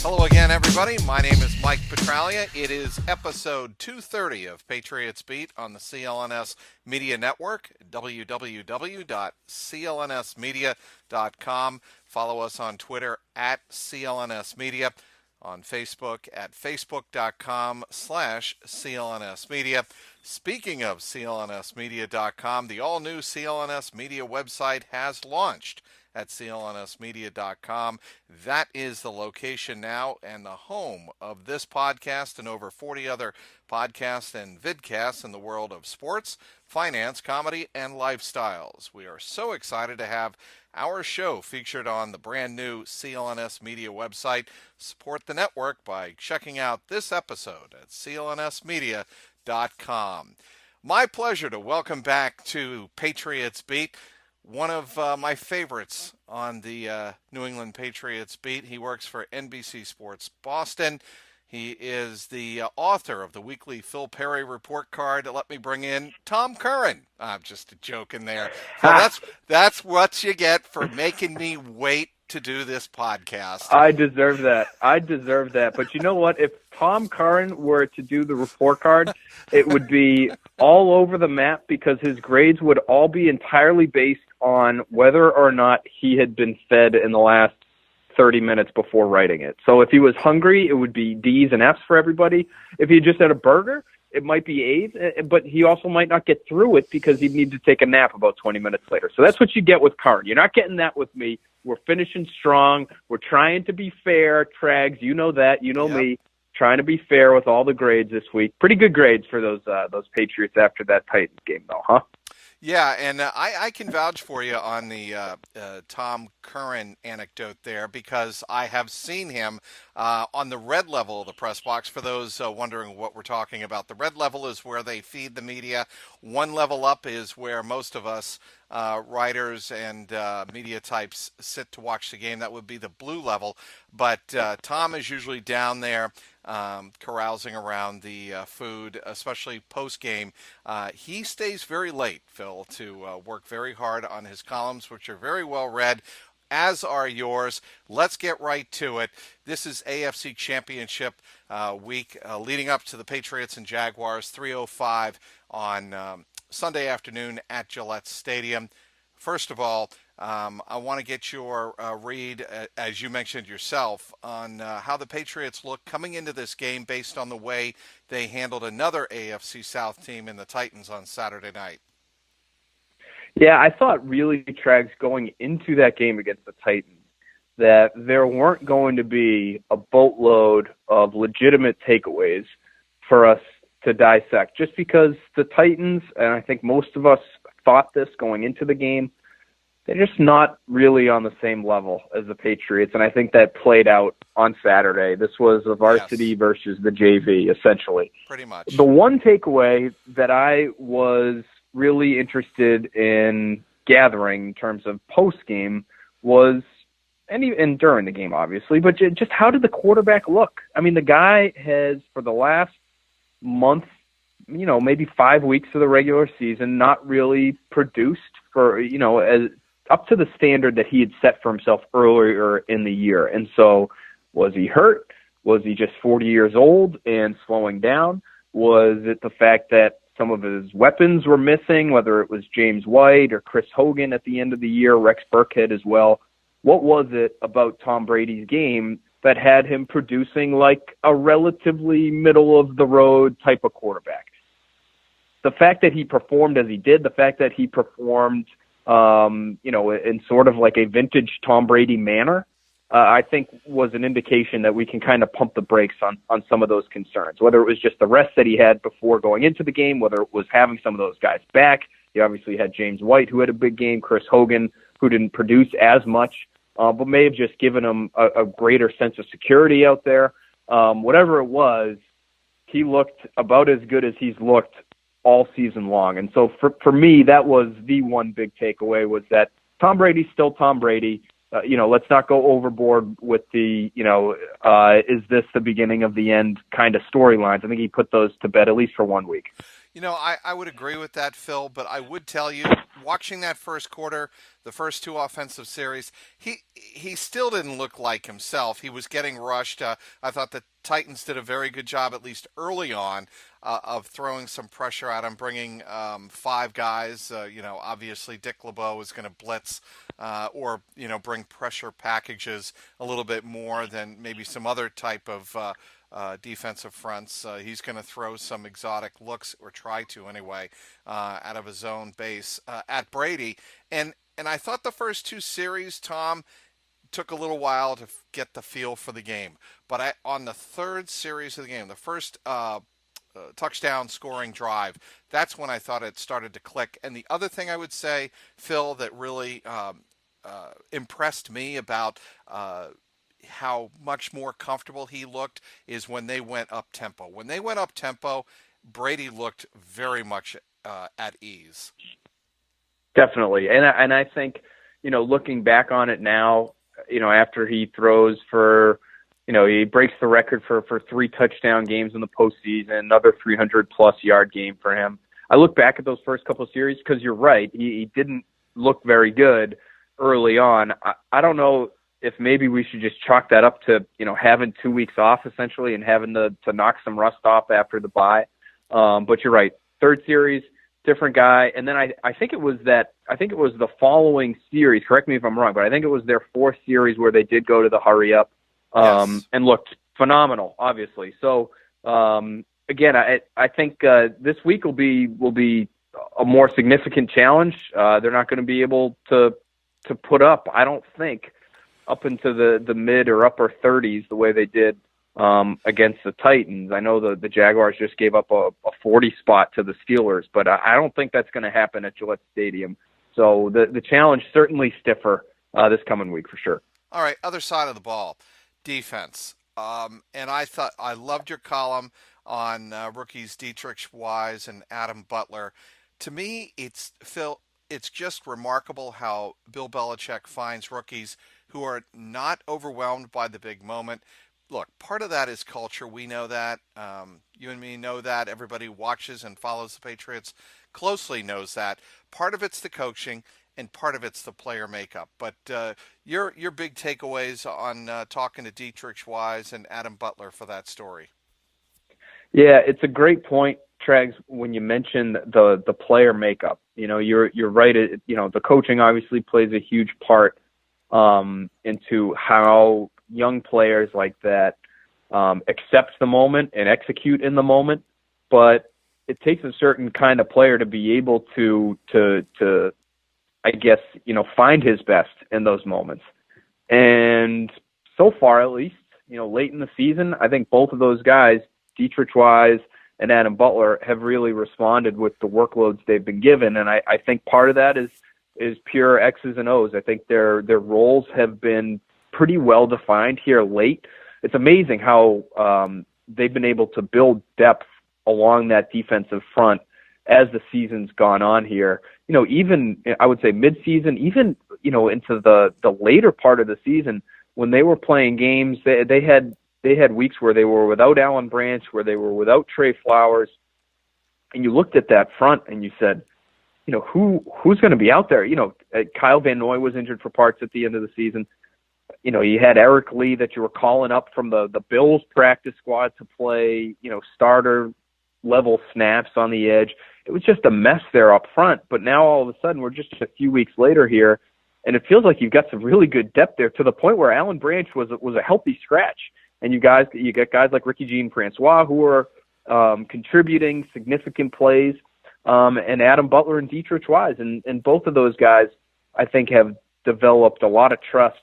Hello again, everybody. My name is Mike Petralia. It is episode 230 of Patriots Beat on the CLNS Media Network, www.clnsmedia.com. Follow us on Twitter at CLNS Media, on Facebook at facebook.com/CLNS Media. Speaking of clnsmedia.com, the all-new CLNS Media website has launched at clnsmedia.com. That is the location now and the home of this podcast and over 40 other podcasts and vidcasts in the world of sports, finance, comedy, and lifestyles. We are so excited to have our show featured on the brand new CLNS Media website. Support the network by checking out this episode at clnsmedia.com. My pleasure to welcome back to Patriots Beat one of my favorites on the New England Patriots beat. He works for NBC Sports Boston. He is the author of the weekly Phil Perry report card. Let me bring in Tom Curran. I'm just joking there. So that's what you get for making me wait to do this podcast. I deserve that. But you know what? If Tom Curran were to do the report card, it would be all over the map because his grades would all be entirely based on whether or not he had been fed in the last 30 minutes before writing it. So if he was hungry, it would be D's and F's for everybody. If he just had a burger, it might be A's, but he also might not get through it because he'd need to take a nap about 20 minutes later. So that's what you get with Curran. You're not getting that with me. We're finishing strong. We're trying to be fair. Trags, you know that. You know me. Trying to be fair with all the grades this week. Pretty good grades for those Patriots after that Titans game, though, huh? Yeah, and I can vouch for you on the Tom Curran anecdote there because I have seen him on the red level of the press box. For those wondering what we're talking about, the red level is where they feed the media. One level up is where most of us writers and media types sit to watch the game. That would be the blue level. But Tom is usually down there carousing around the food, especially post-game. He stays very late, Phil, to work very hard on his columns, which are very well read, as are yours. Let's get right to it. This is AFC Championship week leading up to the Patriots and Jaguars, 3:05 on Sunday afternoon at Gillette Stadium. First of all, I want to get your read, as you mentioned yourself, on how the Patriots look coming into this game based on the way they handled another AFC South team in the Titans on Saturday night. Yeah, I thought really, Trags, going into that game against the Titans, that there weren't going to be a boatload of legitimate takeaways for us to dissect, just because the Titans, and I think most of us thought this going into the game, they're just not really on the same level as the Patriots, and I think that played out on Saturday. This was the varsity versus the JV, essentially. Pretty much. The one takeaway that I was really interested in gathering in terms of post-game was, and during the game, obviously, but just how did the quarterback look? I mean, the guy has, for the last month, maybe 5 weeks of the regular season, not really produced for, as up to the standard that he had set for himself earlier in the year. And so was he hurt? Was he just 40 years old and slowing down? Was it the fact that some of his weapons were missing, whether it was James White or Chris Hogan at the end of the year, Rex Burkhead as well? What was it about Tom Brady's game that had him producing like a relatively middle-of-the-road type of quarterback? The fact that he performed as he did, the fact that he performed, in sort of like a vintage Tom Brady manner, I think was an indication that we can kind of pump the brakes on some of those concerns, whether it was just the rest that he had before going into the game, whether it was having some of those guys back. He obviously had James White, who had a big game, Chris Hogan, who didn't produce as much, but may have just given him a greater sense of security out there. Whatever it was, he looked about as good as he's looked all season long. And so for me, that was the one big takeaway, was that Tom Brady's still Tom Brady. Let's not go overboard with the, is this the beginning of the end kind of storylines. I think he put those to bed, at least for 1 week. I would agree with that, Phil, but I would tell you watching that first quarter, the first two offensive series, he still didn't look like himself. He was getting rushed. I thought the Titans did a very good job, at least early on, of throwing some pressure at him, bringing five guys. Obviously Dick LeBeau was going to blitz or bring pressure packages a little bit more than maybe some other type of defensive fronts. He's going to throw some exotic looks, or try to anyway, out of his own base at Brady. And I thought the first two series, Tom, took a little while to get the feel for the game. But on the third series of the game, the first touchdown scoring drive, that's when I thought it started to click. And the other thing I would say, Phil, that really impressed me about how much more comfortable he looked is when they went up tempo. When they went up tempo, Brady looked very much at ease. Definitely. And I think, looking back on it now, after he throws for, he breaks the record for 3 touchdown games in the postseason, another 300-plus yard game for him. I look back at those first couple of series because you're right. He didn't look very good early on. I don't know if maybe we should just chalk that up to, having 2 weeks off essentially and having to knock some rust off after the bye. But you're right. Third series, different guy. And then I think it was the following series, correct me if I'm wrong, but I think it was their fourth series where they did go to the hurry up and looked phenomenal, obviously. So, again, I think this week will be a more significant challenge. They're not going to be able to put up, I don't think, up into the mid or upper 30s the way they did against the Titans. I know the Jaguars just gave up a 40 spot to the Steelers, but I don't think that's going to happen at Gillette Stadium. So the challenge certainly stiffer this coming week for sure. All right, other side of the ball, defense. And I loved your column on rookies Dietrich Wise and Adam Butler. To me, it's just remarkable how Bill Belichick finds rookies who are not overwhelmed by the big moment. Look, part of that is culture. We know that. You and me know that. Everybody who watches and follows the Patriots closely knows that. Part of it's the coaching, and part of it's the player makeup. But your big takeaways on talking to Dietrich Wise and Adam Butler for that story. Yeah, it's a great point, Trags, when you mention the player makeup. You're right. The coaching obviously plays a huge part into how young players like that accept the moment and execute in the moment. But it takes a certain kind of player to be able to I guess, find his best in those moments. And so far, at least, late in the season, I think both of those guys, Dietrich Wise and Adam Butler, have really responded with the workloads they've been given. And I think part of that is pure X's and O's. I think their roles have been pretty well defined here late. It's amazing how they've been able to build depth along that defensive front as the season's gone on here. Even I would say mid-season, even into the later part of the season, when they were playing games, they had weeks where they were without Alan Branch, where they were without Trey Flowers, and you looked at that front and you said, who's going to be out there? Kyle Van Noy was injured for parts at the end of the season. You had Eric Lee that you were calling up from the Bills practice squad to play, starter level snaps on the edge. It was just a mess there up front. But now all of a sudden we're just a few weeks later here, and it feels like you've got some really good depth there to the point where Alan Branch was a healthy scratch. And you got guys like Ricky Jean Francois who are contributing significant plays. And Adam Butler and Dietrich Wise. And both of those guys, I think, have developed a lot of trust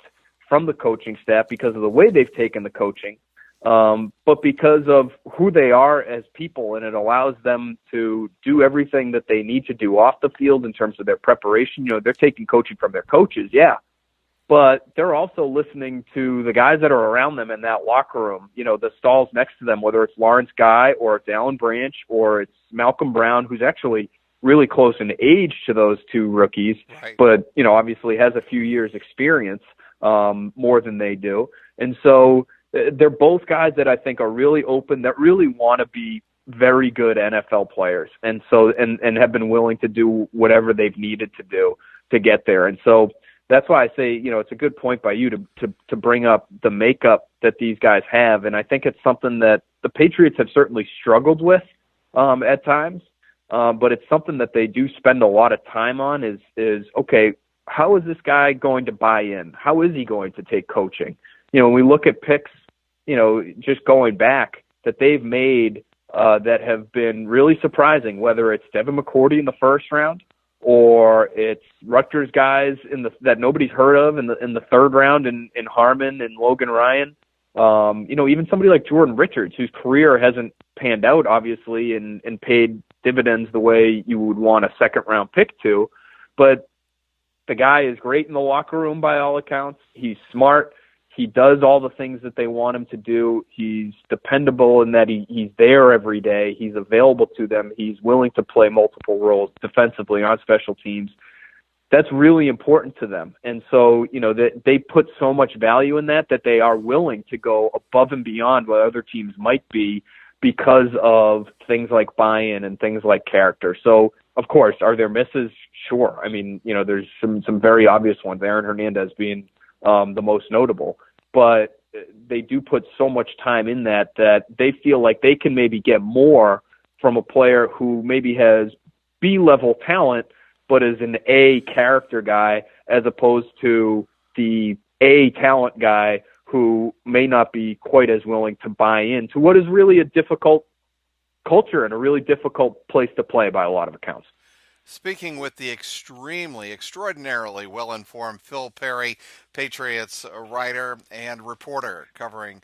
from the coaching staff because of the way they've taken the coaching, but because of who they are as people, and it allows them to do everything that they need to do off the field in terms of their preparation. They're taking coaching from their coaches, yeah, but they're also listening to the guys that are around them in that locker room, the stalls next to them, whether it's Lawrence Guy or it's Alan Branch or it's Malcolm Brown, who's actually really close in age to those two rookies, right, but, obviously has a few years experience, more than they do. And so they're both guys that I think are really open, that really want to be very good NFL players, and so and have been willing to do whatever they've needed to do to get there. And so that's why I say, it's a good point by you to bring up the makeup that these guys have, and I think it's something that the Patriots have certainly struggled with at times, but it's something that they do spend a lot of time on. Is okay, how is this guy going to buy in? How is he going to take coaching? When we look at picks, just going back that they've made that have been really surprising, whether it's Devin McCourty in the first round or it's Rutgers guys that nobody's heard of in the third round in Harmon and Logan Ryan. Even somebody like Jordan Richards, whose career hasn't panned out, obviously, and paid dividends the way you would want a second-round pick to. But the guy is great in the locker room by all accounts. He's smart. He does all the things that they want him to do. He's dependable in that he's there every day. He's available to them. He's willing to play multiple roles defensively on special teams. That's really important to them. And so, that they put so much value in that they are willing to go above and beyond what other teams might be because of things like buy-in and things like character. So, of course, are there misses? Sure. I mean, there's some very obvious ones, Aaron Hernandez being the most notable. But they do put so much time in that they feel like they can maybe get more from a player who maybe has B-level talent but is an A character guy as opposed to the A talent guy who may not be quite as willing to buy into what is really a difficult culture and a really difficult place to play by a lot of accounts. Speaking with the extraordinarily well-informed Phil Perry, Patriots writer and reporter covering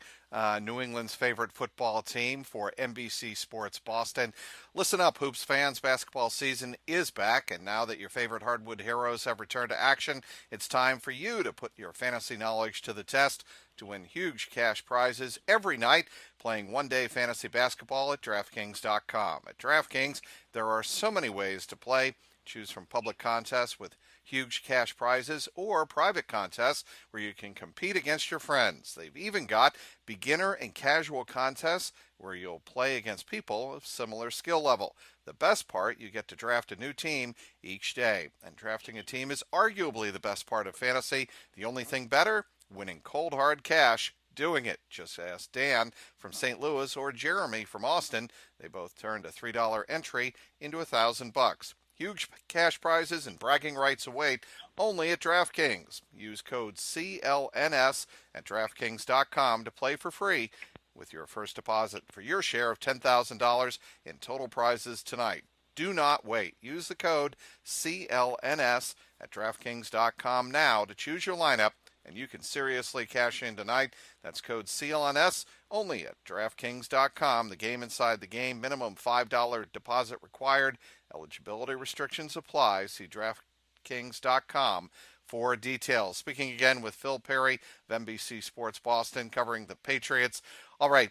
New England's favorite football team for NBC Sports Boston. Listen up, Hoops fans. Basketball season is back, and now that your favorite hardwood heroes have returned to action, it's time for you to put your fantasy knowledge to the test to win huge cash prizes every night playing one-day fantasy basketball at DraftKings.com. At DraftKings, there are so many ways to play. Choose from public contests with huge cash prizes or private contests where you can compete against your friends. They've even got beginner and casual contests where you'll play against people of similar skill level. The best part, you get to draft a new team each day. And drafting a team is arguably the best part of fantasy. The only thing better, winning cold hard cash doing it. Just ask Dan from St. Louis or Jeremy from Austin. They both turned a $3 entry into $1,000. Huge cash prizes and bragging rights await only at DraftKings. Use code CLNS at DraftKings.com to play for free with your first deposit for your share of $10,000 in total prizes tonight. Do not wait. Use the code CLNS at DraftKings.com now to choose your lineup, and you can seriously cash in tonight. That's code CLNS only at DraftKings.com. The game inside the game. Minimum $5 deposit required. Eligibility restrictions apply. See DraftKings.com for details. Speaking again with Phil Perry of NBC Sports Boston covering the Patriots. All right,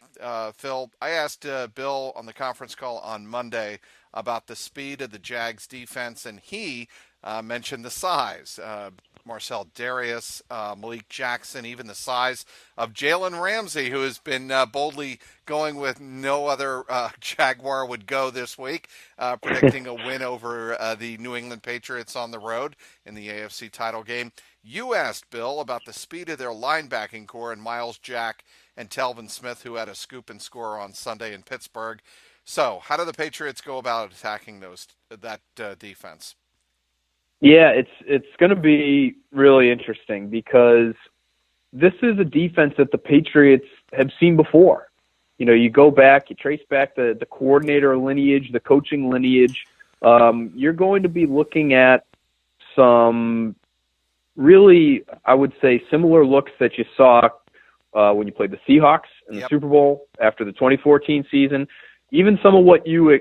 Phil, I asked Bill on the conference call on Monday about the speed of the Jags defense, and he mentioned the size. Marcel Darius, Malik Jackson, even the size of Jalen Ramsey, who has been boldly going with no other Jaguar would go this week, predicting a win over the New England Patriots on the road in the AFC title game. You asked Bill about the speed of their linebacking core and Miles Jack and Telvin Smith, who had a scoop and score on Sunday in Pittsburgh. So how do the Patriots go about attacking that defense? Yeah, it's going to be really interesting because this is a defense that the Patriots have seen before. You go back, you trace back the coordinator lineage, the coaching lineage. You're going to be looking at some really, I would say, similar looks that you saw when you played the Seahawks in the Super Bowl after the 2014 season. Even some of what you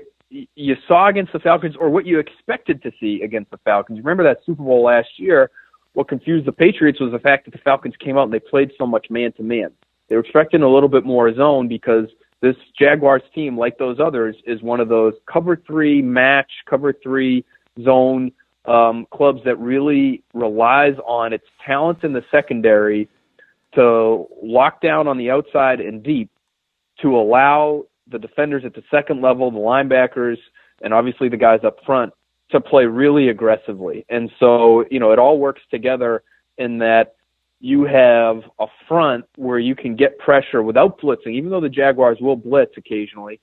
saw against the Falcons or what you expected to see against the Falcons. Remember that Super Bowl last year, what confused the Patriots was the fact that the Falcons came out and they played so much man-to-man. They were expecting a little bit more zone because this Jaguars team, like those others, is one of those cover 3 match, cover 3 zone clubs that really relies on its talent in the secondary to lock down on the outside and deep to allow the defenders at the second level, the linebackers, and obviously the guys up front to play really aggressively. And so, it all works together in that you have a front where you can get pressure without blitzing, even though the Jaguars will blitz occasionally.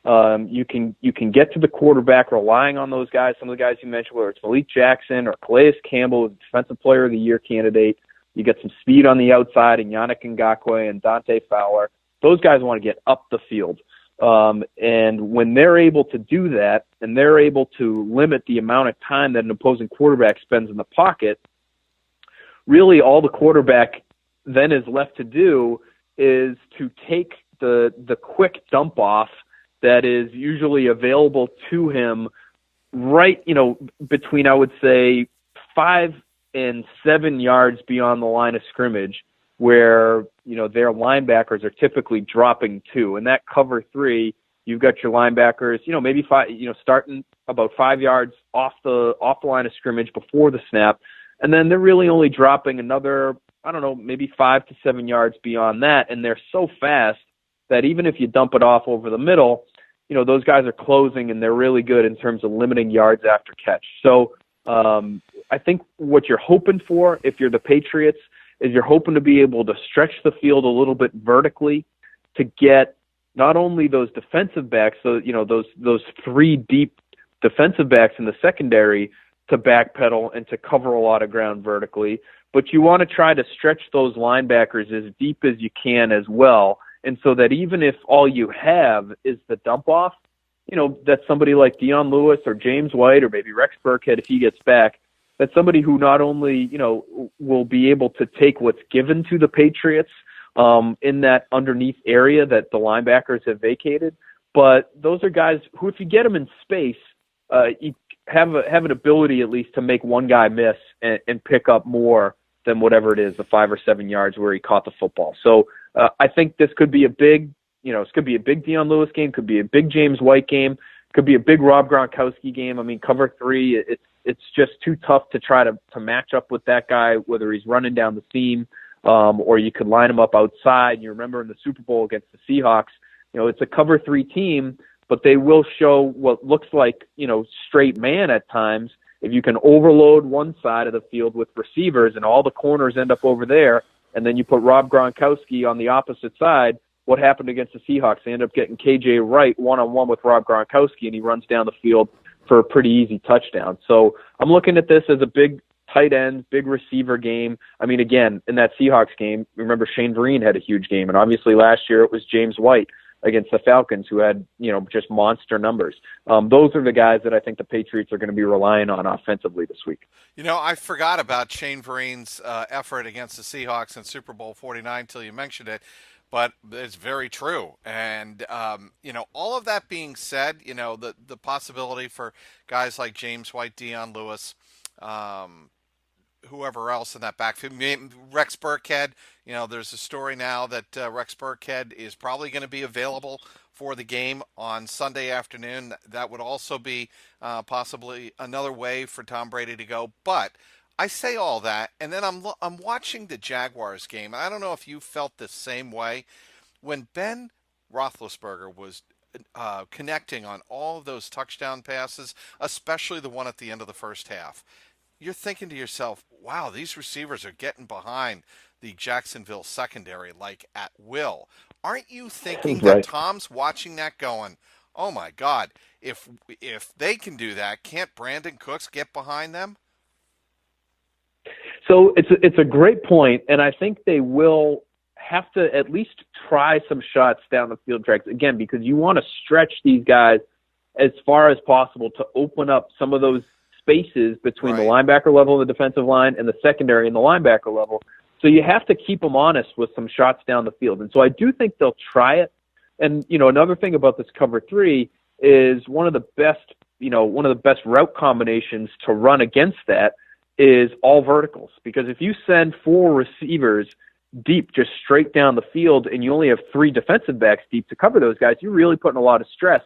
You can get to the quarterback relying on those guys. Some of the guys you mentioned, whether it's Malik Jackson or Calais Campbell, who's a Defensive Player of the Year candidate. You get some speed on the outside, and Yannick Ngakoue and Dante Fowler. Those guys want to get up the field. And when they're able to do that, and they're able to limit the amount of time that an opposing quarterback spends in the pocket, really all the quarterback then is left to do is to take the quick dump off that is usually available to him right, between, I would say, 5 and 7 yards beyond the line of scrimmage, where, their linebackers are typically dropping 2. And that cover 3, you've got your linebackers, maybe 5, starting about 5 yards off the line of scrimmage before the snap. And then they're really only dropping another, maybe 5 to 7 yards beyond that. And they're so fast that even if you dump it off over the middle, those guys are closing, and they're really good in terms of limiting yards after catch. So I think what you're hoping for, if you're the Patriots, is you're hoping to be able to stretch the field a little bit vertically to get not only those defensive backs, so those 3 deep defensive backs in the secondary to backpedal and to cover a lot of ground vertically, but you want to try to stretch those linebackers as deep as you can as well. And so that even if all you have is the dump off, that somebody like Dion Lewis or James White or maybe Rex Burkhead, if he gets back, that's somebody who not only, will be able to take what's given to the Patriots in that underneath area that the linebackers have vacated, but those are guys who, if you get them in space, you have an ability at least to make one guy miss and pick up more than whatever it is, the 5 or 7 yards where he caught the football. So I think this could be a big, this could be a big Dion Lewis game, could be a big James White game, could be a big Rob Gronkowski game. I mean, cover 3, it's just too tough to try to match up with that guy, whether he's running down the seam or you could line him up outside. You remember in the Super Bowl against the Seahawks, it's a cover 3 team, but they will show what looks like, straight man at times. If you can overload one side of the field with receivers and all the corners end up over there, and then you put Rob Gronkowski on the opposite side, what happened against the Seahawks? They end up getting KJ Wright one-on-one with Rob Gronkowski, and he runs down the field for a pretty easy touchdown. So I'm looking at this as a big tight end, big receiver game. I mean, again, in that Seahawks game, remember Shane Vereen had a huge game, and obviously last year it was James White against the Falcons, who had, just monster numbers. Those are the guys that I think the Patriots are going to be relying on offensively this week. I forgot about Shane Vereen's effort against the Seahawks in Super Bowl 49 till you mentioned it, but it's very true. And, all of that being said, the possibility for guys like James White, Dion Lewis, whoever else in that backfield, Rex Burkhead. There's a story now that Rex Burkhead is probably going to be available for the game on Sunday afternoon. That would also be possibly another way for Tom Brady to go. But I say all that, and then I'm watching the Jaguars game. I don't know if you felt the same way when Ben Roethlisberger was connecting on all of those touchdown passes, especially the one at the end of the first half. You're thinking to yourself, wow, these receivers are getting behind the Jacksonville secondary like at will. Aren't you thinking that Tom's watching that going, oh my God, if they can do that, can't Brandon Cooks get behind them? So it's a great point, and I think they will have to at least try some shots down the field tracks, again, because you want to stretch these guys as far as possible to open up some of those spaces between the linebacker level and the defensive line and the secondary and the linebacker level. So you have to keep them honest with some shots down the field. And so I do think they'll try it. And, another thing about this cover 3 is one of the best route combinations to run against that is all verticals. Because if you send 4 receivers deep, just straight down the field, and you only have 3 defensive backs deep to cover those guys, you're really putting a lot of stress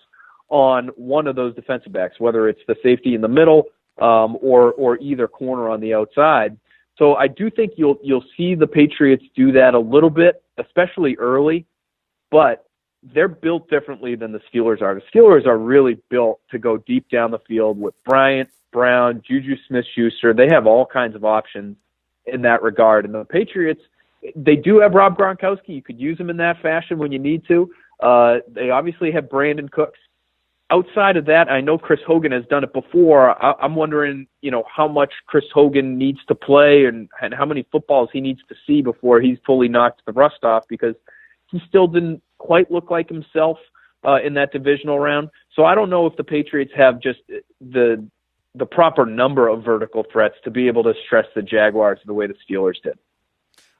on one of those defensive backs, whether it's the safety in the middle or either corner on the outside. So I do think you'll see the Patriots do that a little bit, especially early. But they're built differently than the Steelers are. The Steelers are really built to go deep down the field with Bryant, Brown, Juju Smith-Schuster. They have all kinds of options in that regard. And the Patriots, they do have Rob Gronkowski. You could use him in that fashion when you need to. They obviously have Brandon Cooks. Outside of that, I know Chris Hogan has done it before. I'm wondering, how much Chris Hogan needs to play and how many footballs he needs to see before he's fully knocked the rust off, because he still didn't quite look like himself in that divisional round. So I don't know if the Patriots have just the proper number of vertical threats to be able to stress the Jaguars the way the Steelers did.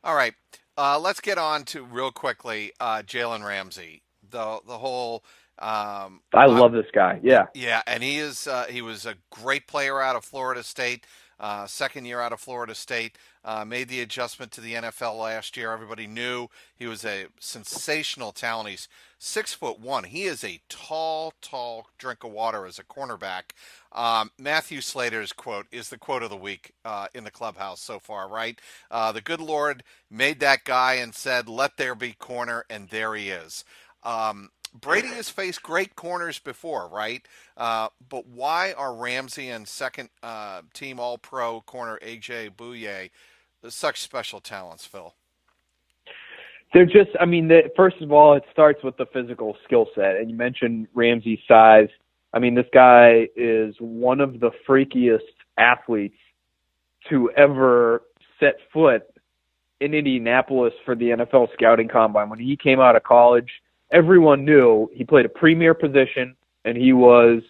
All right, let's get on to real quickly Jalen Ramsey. The whole. I love this guy. Yeah. Yeah, and he was a great player out of Florida State. Second year out of Florida State, made the adjustment to the NFL last year. Everybody knew he was a sensational talent. He's 6'1". He is a tall drink of water as a cornerback. Matthew Slater's quote is the quote of the week in the clubhouse so far, right? The good Lord made that guy and said, "Let there be corner," and there he is. Brady has faced great corners before, right? But why are Ramsey and second-team All-Pro corner A.J. Bouye such special talents, Phil? They're just, first of all, it starts with the physical skill set. And you mentioned Ramsey's size. This guy is one of the freakiest athletes to ever set foot in Indianapolis for the NFL scouting combine. When he came out of college, everyone knew he played a premier position, and he was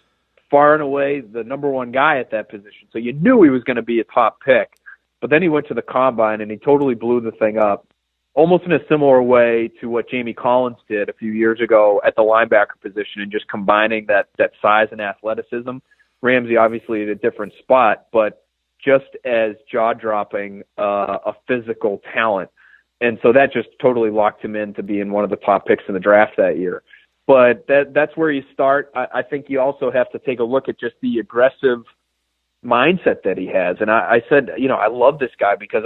far and away the number one guy at that position. So you knew he was going to be a top pick. But then he went to the combine, and he totally blew the thing up, almost in a similar way to what Jamie Collins did a few years ago at the linebacker position, and just combining that size and athleticism. Ramsey obviously at a different spot, but just as jaw-dropping a physical talent. And so that just totally locked him into being one of the top picks in the draft that year. But that's where you start. I think you also have to take a look at just the aggressive mindset that he has. And I said, I love this guy because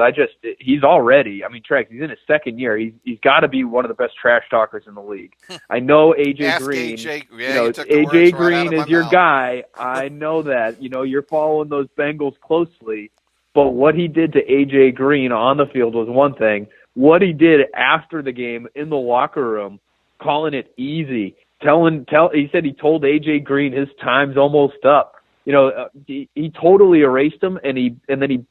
he's already, Trags, he's in his second year. He's got to be one of the best trash talkers in the league. I know AJ Green, AJ Green is your guy. I know that, you're following those Bengals closely, but what he did to AJ Green on the field was one thing. What he did after the game in the locker room, calling it easy, he said he told AJ Green his time's almost up. He totally erased him, and then he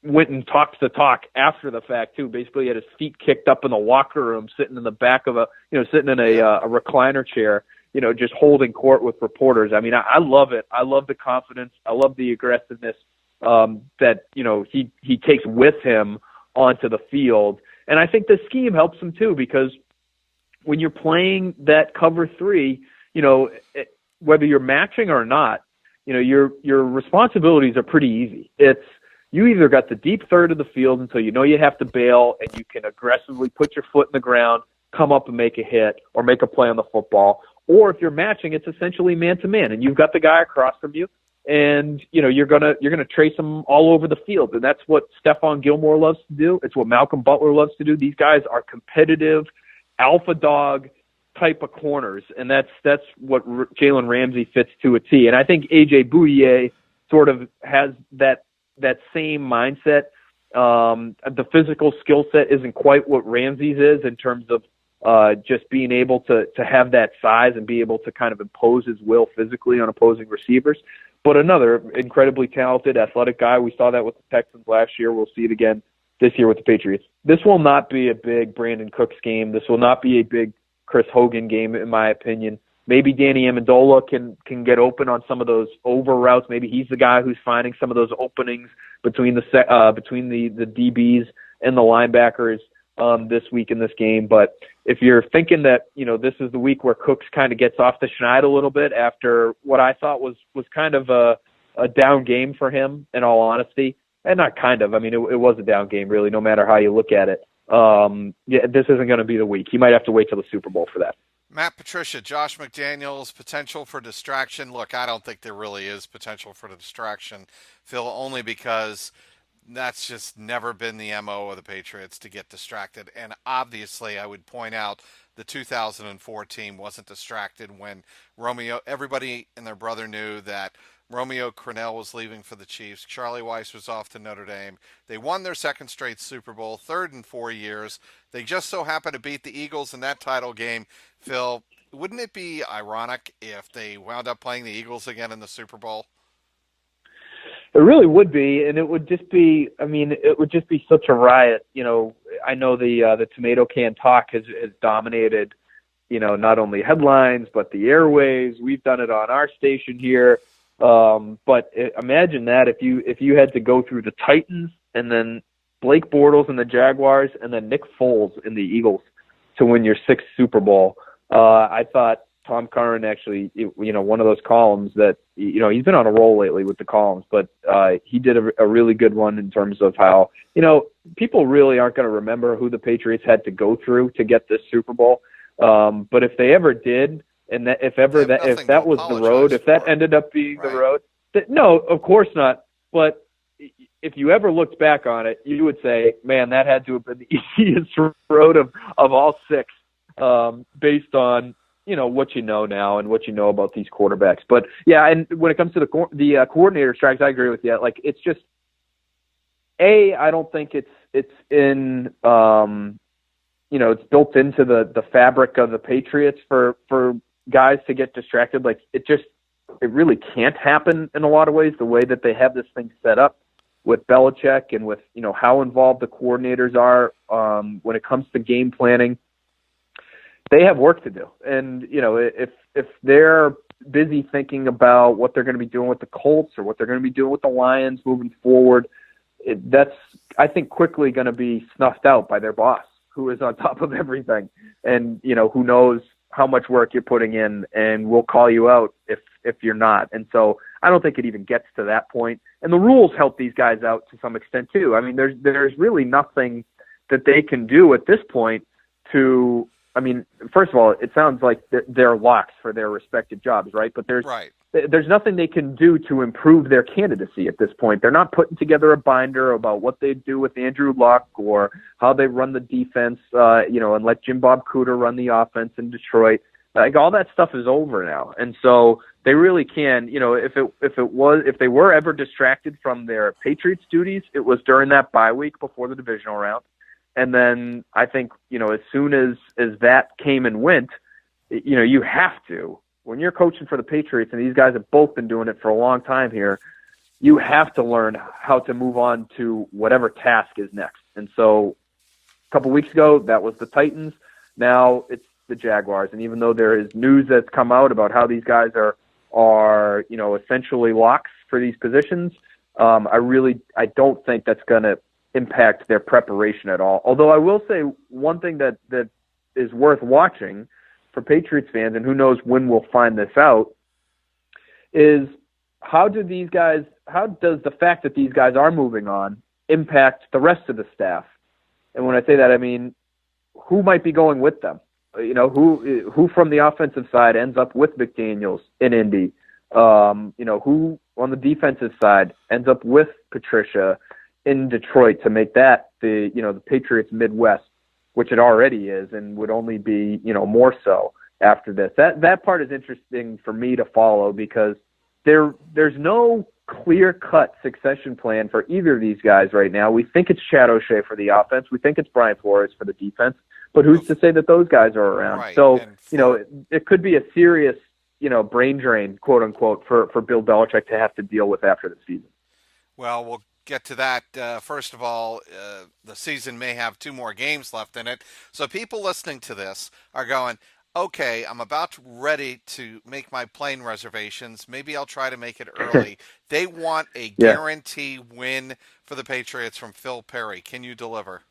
went and talked the talk after the fact too. Basically, he had his feet kicked up in the locker room, sitting in the back of sitting in a recliner chair, just holding court with reporters. I love it. I love the confidence. I love the aggressiveness that he takes with him onto the field. And I think the scheme helps him too, because when you're playing that cover three, whether you're matching or not, your responsibilities are pretty easy. It's you either got the deep third of the field until you have to bail, and you can aggressively put your foot in the ground, come up and make a hit or make a play on the football. Or if you're matching, it's essentially man to man, and you've got the guy across from you, and you're gonna trace them all over the field. And that's what Stephon Gilmore loves to do. It's what Malcolm Butler loves to do. These guys are competitive alpha dog type of corners, and that's what Jalen Ramsey fits to a T. And I think AJ Bouye sort of has that same mindset. The physical skill set isn't quite what Ramsey's is in terms of just being able to have that size and be able to kind of impose his will physically on opposing receivers. But another incredibly talented, athletic guy. We saw that with the Texans last year. We'll see it again this year with the Patriots. This will not be a big Brandon Cooks game. This will not be a big Chris Hogan game, in my opinion. Maybe Danny Amendola can get open on some of those over routes. Maybe he's the guy who's finding some of those openings between the DBs and the linebackers this week in this game. But if you're thinking that this is the week where Cooks kind of gets off the schneid a little bit after what I thought was kind of a down game for him, in all honesty, and not kind of. It was a down game, really, no matter how you look at it. This isn't going to be the week. You might have to wait till the Super Bowl for that. Matt Patricia, Josh McDaniels, potential for distraction. Look, I don't think there really is potential for the distraction, Phil, only because That's just never been the MO of the Patriots to get distracted. And obviously, I would point out the 2004 team wasn't distracted when everybody and their brother knew that Romeo Crennel was leaving for the Chiefs. Charlie Weiss was off to Notre Dame. They won their second straight Super Bowl, third in 4 years. They just so happened to beat the Eagles in that title game. Phil, wouldn't it be ironic if they wound up playing the Eagles again in the Super Bowl? It really would be, and it would just be. I mean, it would just be such a riot. I know the tomato can talk has dominated. Not only headlines but the airwaves. We've done it on our station here. But imagine that if you had to go through the Titans and then Blake Bortles and the Jaguars and then Nick Foles in the Eagles to win your sixth Super Bowl. I thought Tom Curran actually, one of those columns that, he's been on a roll lately with the columns, but he did a really good one in terms of how, people really aren't going to remember who the Patriots had to go through to get this Super Bowl. But if they ever did, and that, if that was the road, if that ended up being the road, no, of course not. But if you ever looked back on it, you would say, man, that had to have been the easiest road of all six, based on, what you know now and what you know about these quarterbacks. But yeah, and when it comes to the coordinator strikes, I agree with you. Like, it's just, I don't think it's in, it's built into the fabric of the Patriots for guys to get distracted. Like, it really can't happen in a lot of ways, the way that they have this thing set up with Belichick and with, how involved the coordinators are when it comes to game planning. They have work to do. And, if they're busy thinking about what they're going to be doing with the Colts or what they're going to be doing with the Lions moving forward, that's, I think, quickly going to be snuffed out by their boss, who is on top of everything and, who knows how much work you're putting in and will call you out if you're not. And so I don't think it even gets to that point. And the rules help these guys out to some extent too. I mean, there's really nothing that they can do at this point to, first of all, it sounds like they're locks for their respective jobs, right? But there's nothing they can do to improve their candidacy at this point. They're not putting together a binder about what they do with Andrew Luck or how they run the defense, and let Jim Bob Cooter run the offense in Detroit. Like, all that stuff is over now. And so they really can, if they were ever distracted from their Patriots duties, it was during that bye week before the divisional round. And then I think, as soon as that came and went, you have to, when you're coaching for the Patriots, and these guys have both been doing it for a long time here, you have to learn how to move on to whatever task is next. And so a couple weeks ago, that was the Titans. Now it's the Jaguars. And even though there is news that's come out about how these guys are essentially locks for these positions, I don't think that's going to impact their preparation at all. Although I will say one thing that is worth watching for Patriots fans, and who knows when we'll find this out, is how does the fact that these guys are moving on impact the rest of the staff? And when I say that, I mean, who might be going with them? Who from the offensive side ends up with McDaniels in Indy? Who on the defensive side ends up with Patricia in Detroit to make that the Patriots Midwest, which it already is and would only be, more so after this. That part is interesting for me to follow because there's no clear-cut succession plan for either of these guys right now. We think it's Chad O'Shea for the offense. We think it's Brian Flores for the defense. But who's to say that those guys are around? Right. So, it could be a serious, brain drain, quote unquote, for Bill Belichick to have to deal with after the season. Well, we'll get to that. First of all, the season may have 2 more games left in it. So people listening to this are going, okay, I'm about ready to make my plane reservations. Maybe I'll try to make it early. They want a guarantee win for the Patriots from Phil Perry. Can you deliver?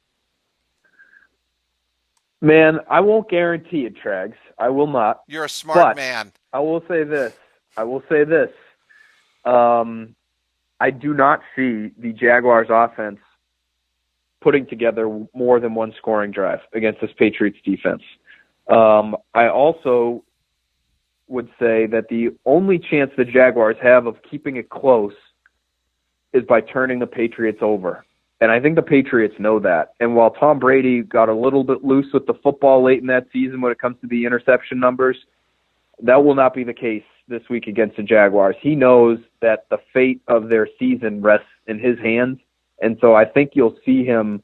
Man, I won't guarantee it, Trags. I will not. You're a smart man. I will say this. I do not see the Jaguars offense putting together more than one scoring drive against this Patriots defense. I also would say that the only chance the Jaguars have of keeping it close is by turning the Patriots over. And I think the Patriots know that. And while Tom Brady got a little bit loose with the football late in that season when it comes to the interception numbers, that will not be the case this week against the Jaguars. He knows that the fate of their season rests in his hands. And so I think you'll see him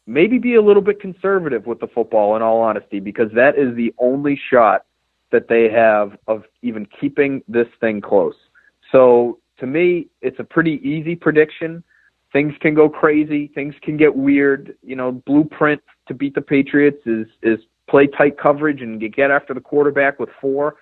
maybe be a little bit conservative with the football, in all honesty, because that is the only shot that they have of even keeping this thing close. So to me, it's a pretty easy prediction. Things can go crazy. Things can get weird. Blueprint to beat the Patriots is play tight coverage and get after the quarterback with 4.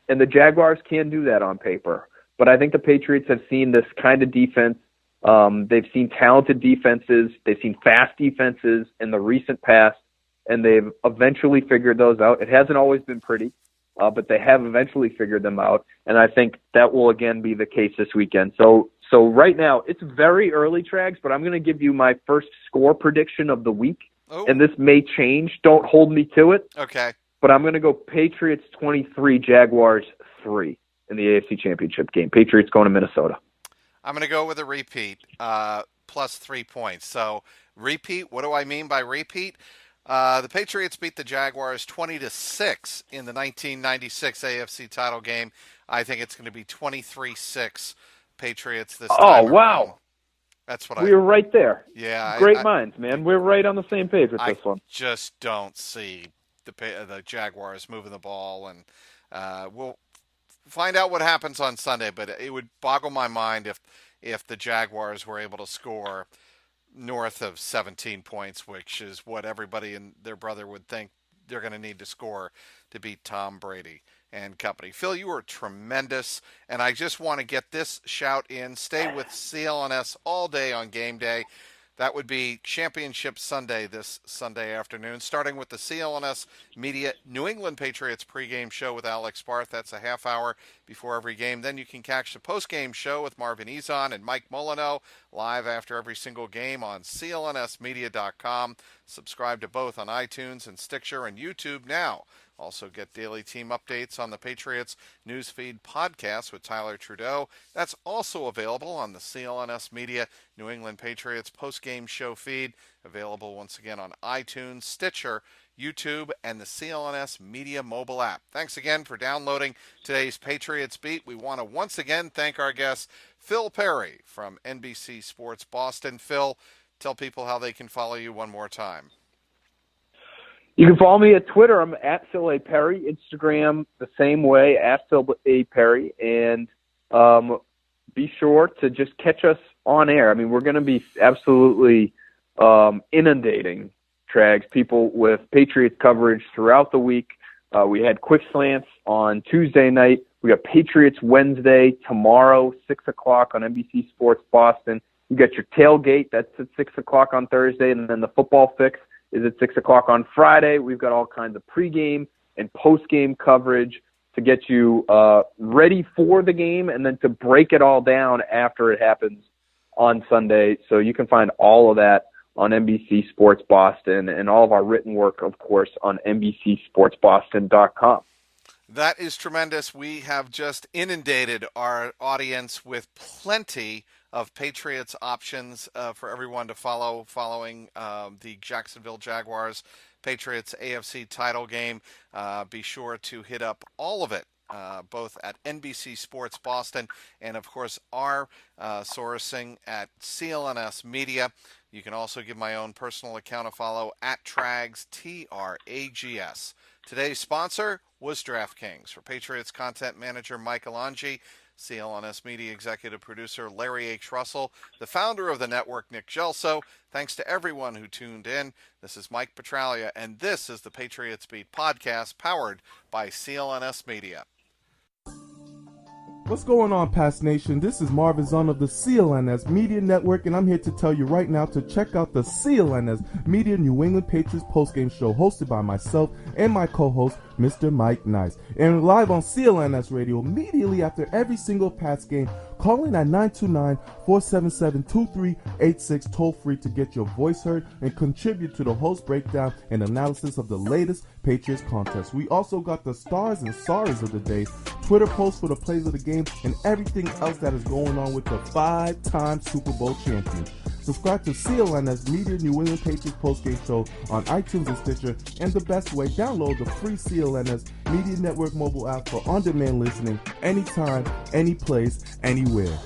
And the Jaguars can do that on paper. But I think the Patriots have seen this kind of defense. They've seen talented defenses. They've seen fast defenses in the recent past, and they've eventually figured those out. It hasn't always been pretty, but they have eventually figured them out. And I think that will again be the case this weekend. So right now, it's very early, Trags, but I'm going to give you my first score prediction of the week. Oh. And this may change. Don't hold me to it. Okay. But I'm going to go Patriots 23, Jaguars 3 in the AFC Championship game. Patriots going to Minnesota. I'm going to go with a repeat, plus 3 points. So repeat, what do I mean by repeat? The Patriots beat the Jaguars 20-6 in the 1996 AFC title game. I think it's going to be 23-6 Patriots this time. Oh, wow. Around. That's what we were right there. Yeah. Great minds, man. We're right on the same page with this one. I just don't see the Jaguars moving the ball, and we'll find out what happens on Sunday, but it would boggle my mind if the Jaguars were able to score north of 17 points, which is what everybody and their brother would think they're going to need to score to beat Tom Brady and company. Phil, you were tremendous, and I just want to get this shout in. Stay with CLNS all day on game day. That would be Championship Sunday this Sunday afternoon, starting with the CLNS Media New England Patriots pregame show with Alex Barth. That's a half hour before every game. Then you can catch the postgame show with Marvin Ezon and Mike Molyneux live after every single game on clnsmedia.com. Subscribe to both on iTunes and Stitcher and YouTube now. Also get daily team updates on the Patriots Newsfeed podcast with Tyler Trudeau. That's also available on the CLNS Media New England Patriots postgame show feed. Available once again on iTunes, Stitcher, YouTube, and the CLNS Media mobile app. Thanks again for downloading today's Patriots Beat. We want to once again thank our guest, Phil Perry from NBC Sports Boston. Phil, tell people how they can follow you one more time. You can follow me at Twitter. I'm at Phil A. Perry. Instagram, the same way, at Phil A. Perry. And be sure to just catch us on air. I mean, we're going to be absolutely inundating Trags people with Patriots coverage throughout the week. We had Quick Slants on Tuesday night. We got Patriots Wednesday tomorrow, 6 o'clock on NBC Sports Boston. You got your tailgate. That's at 6 o'clock on Thursday. And then the football fix is at 6 o'clock on Friday. We've got all kinds of pregame and postgame coverage to get you ready for the game and then to break it all down after it happens on Sunday. So you can find all of that on NBC Sports Boston and all of our written work, of course, on NBCSportsBoston.com. That is tremendous. We have just inundated our audience with plenty of Patriots options for everyone to follow following the Jacksonville Jaguars Patriots AFC title game. Be sure to hit up all of it, both at NBC Sports Boston and, of course, our sourcing at CLNS Media. You can also give my own personal account a follow at Trags, Trags. Today's sponsor was DraftKings. For Patriots content manager Mike Alonji, CLNS Media executive producer Larry H. Russell, the founder of the network Nick Gelso, thanks to everyone who tuned in. This is Mike Petralia, and this is the Patriots Beat podcast powered by CLNS Media. What's going on, Past Nation? This is Marvin Zahn of the CLNS Media Network, and I'm here to tell you right now to check out the CLNS Media New England Patriots postgame show hosted by myself and my co-host, Mr. Mike Nice. And live on CLNS Radio immediately after every single Pats game, Call in at 929-477-2386 toll free to get your voice heard and contribute to the host breakdown and analysis of the latest Patriots contest. We also got the stars and sorries of the day, Twitter posts for the plays of the game, and everything else that is going on with the 5-time Super Bowl champion. Subscribe to CLNS Media New England Patriots postgame show on iTunes and Stitcher, and the best way, download the free CLNS Media Network mobile app for on-demand listening anytime, any place, anywhere.